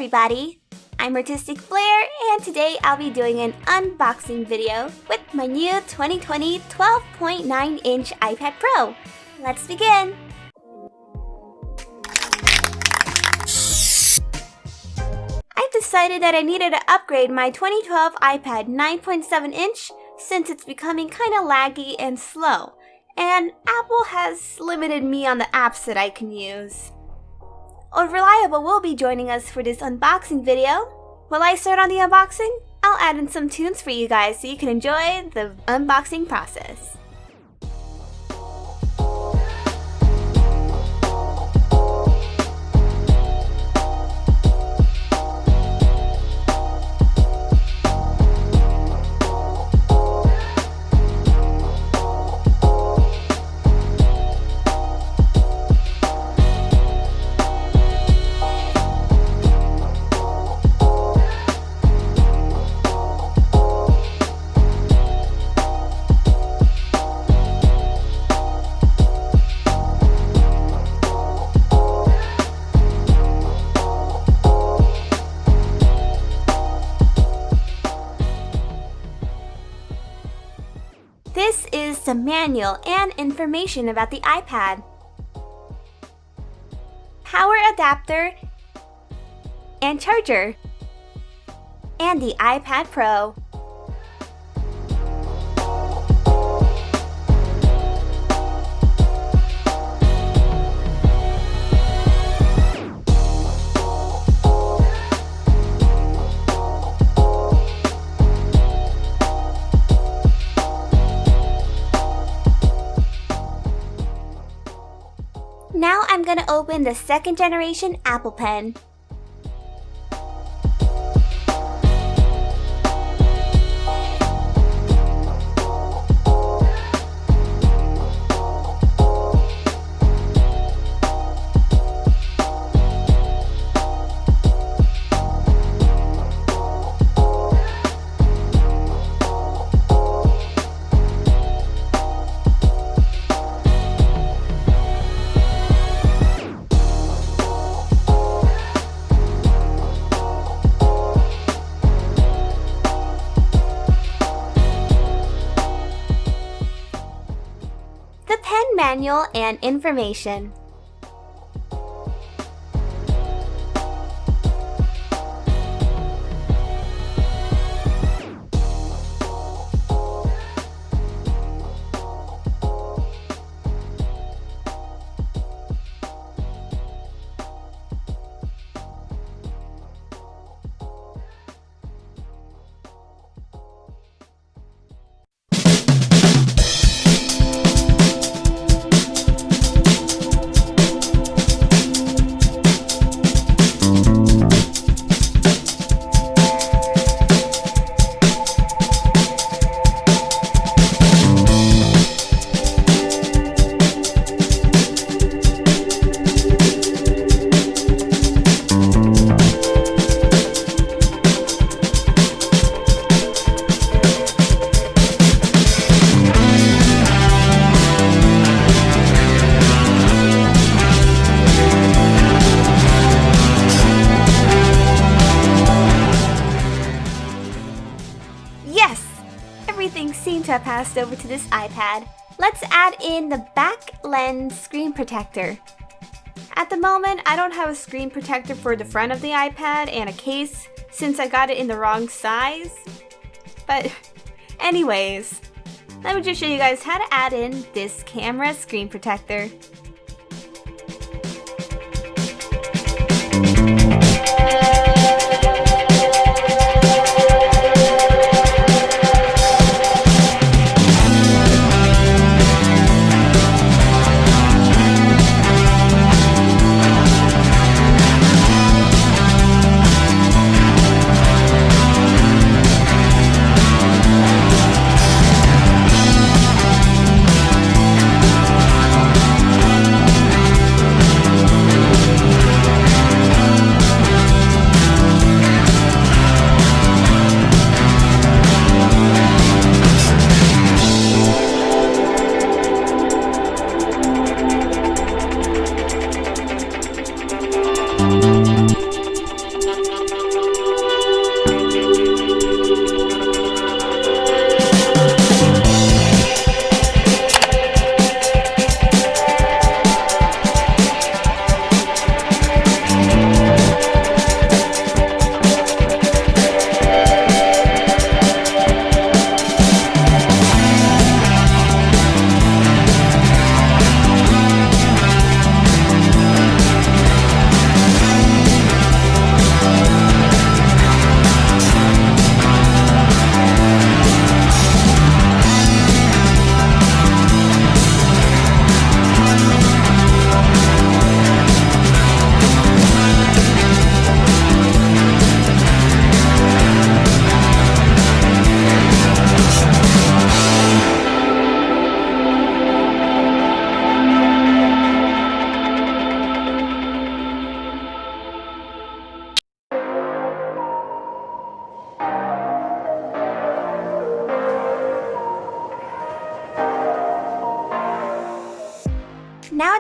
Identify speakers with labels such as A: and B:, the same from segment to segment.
A: everybody! I'm Artistic Flair, and today I'll be doing an unboxing video with my new 2020 12.9-inch iPad Pro. Let's begin! I've decided that I needed to upgrade my 2012 iPad 9.7-inch since it's becoming kinda laggy and slow, and Apple has limited me on the apps that I can use. Reliable will be joining us for this unboxing video. While I start on the unboxing, I'll add in some tunes for you guys so you can enjoy the unboxing process. This is the manual and information about the iPad. Power adapter and charger. And the iPad Pro. Now I'm gonna open the second generation Apple Pen. The pen manual and information. Yes! Everything seemed to have passed over to this iPad. Let's add in the back lens screen protector. At the moment, I don't have a screen protector for the front of the iPad and a case since I got it in the wrong size. But anyways, let me just show you guys how to add in this camera screen protector.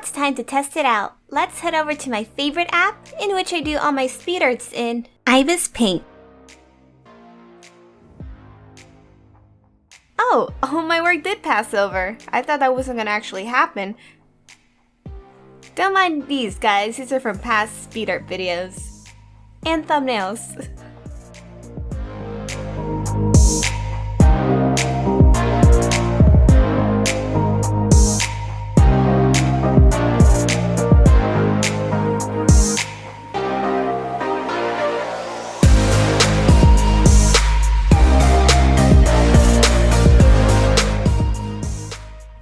A: it's time to test it out. Let's head over to my favorite app, in which I do all my speed arts in Ibis Paint. Oh, my work did pass over. I thought that wasn't gonna actually happen. Don't mind these, guys. These are from past speed art videos. And thumbnails.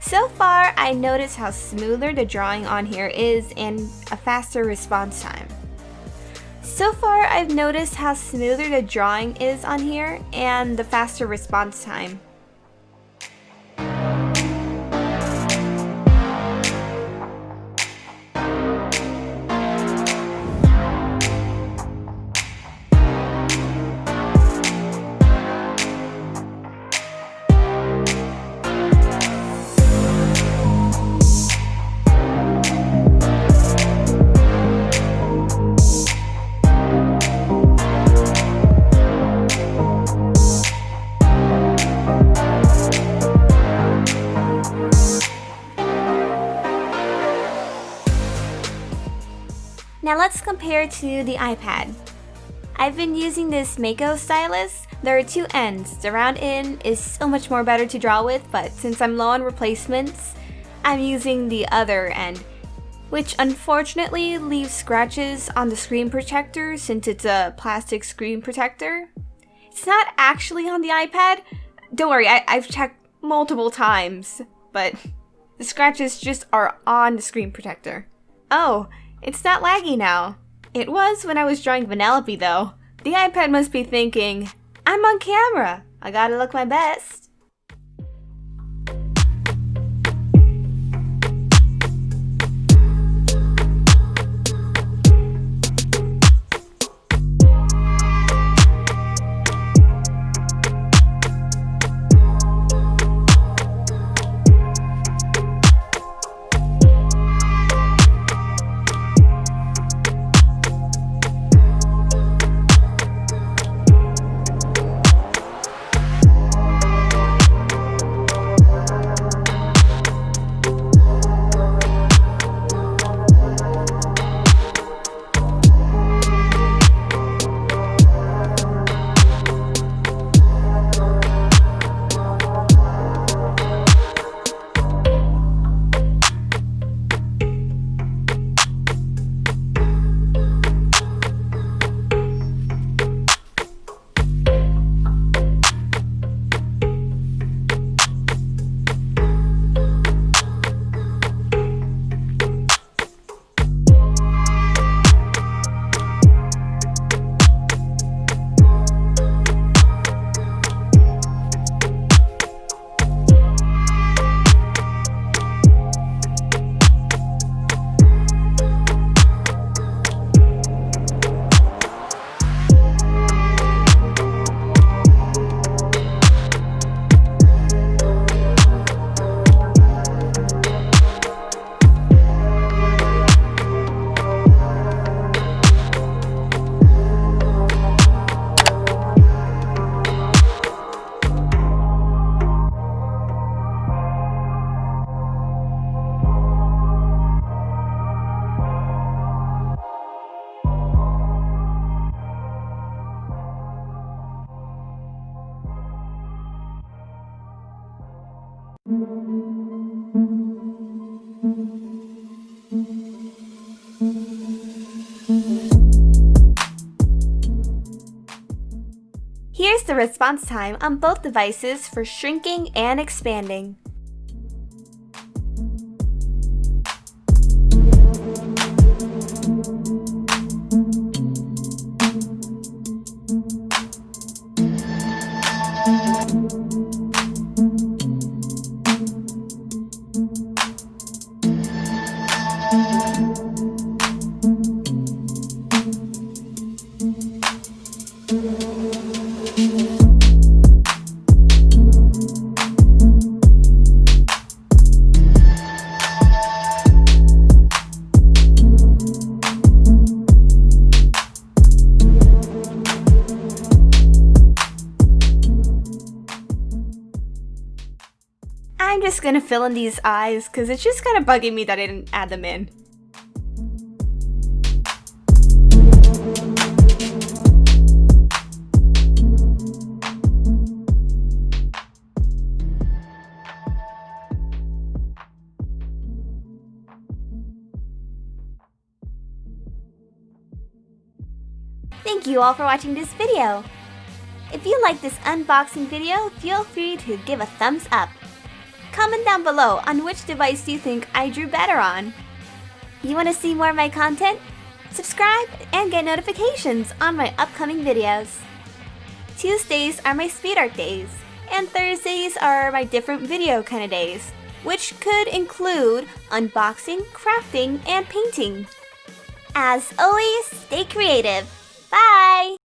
A: So far, I noticed how smoother the drawing on here is and a faster response time. So far, I've noticed how smoother the drawing is on here and the faster response time. Now let's compare to the iPad. I've been using this Mako stylus. There are two ends. The round end is so much more better to draw with, but since I'm low on replacements, I'm using the other end, which unfortunately leaves scratches on the screen protector since it's a plastic screen protector. It's not actually on the iPad. Don't worry, I've checked multiple times, but the scratches just are on the screen protector. Oh, it's not laggy now. It was when I was drawing Vanellope though. The iPad must be thinking, I'm on camera. I gotta look my best. Here's the response time on both devices for shrinking and expanding. I'm just gonna fill in these eyes because it's just kind of bugging me that I didn't add them in. Thank you all for watching this video. If you like this unboxing video, feel free to give a thumbs up. Comment down below on which device you think I drew better on. You want to see more of my content? Subscribe and get notifications on my upcoming videos. Tuesdays are my speed art days, and Thursdays are my different video kind of days, which could include unboxing, crafting, and painting. As always, stay creative. Bye!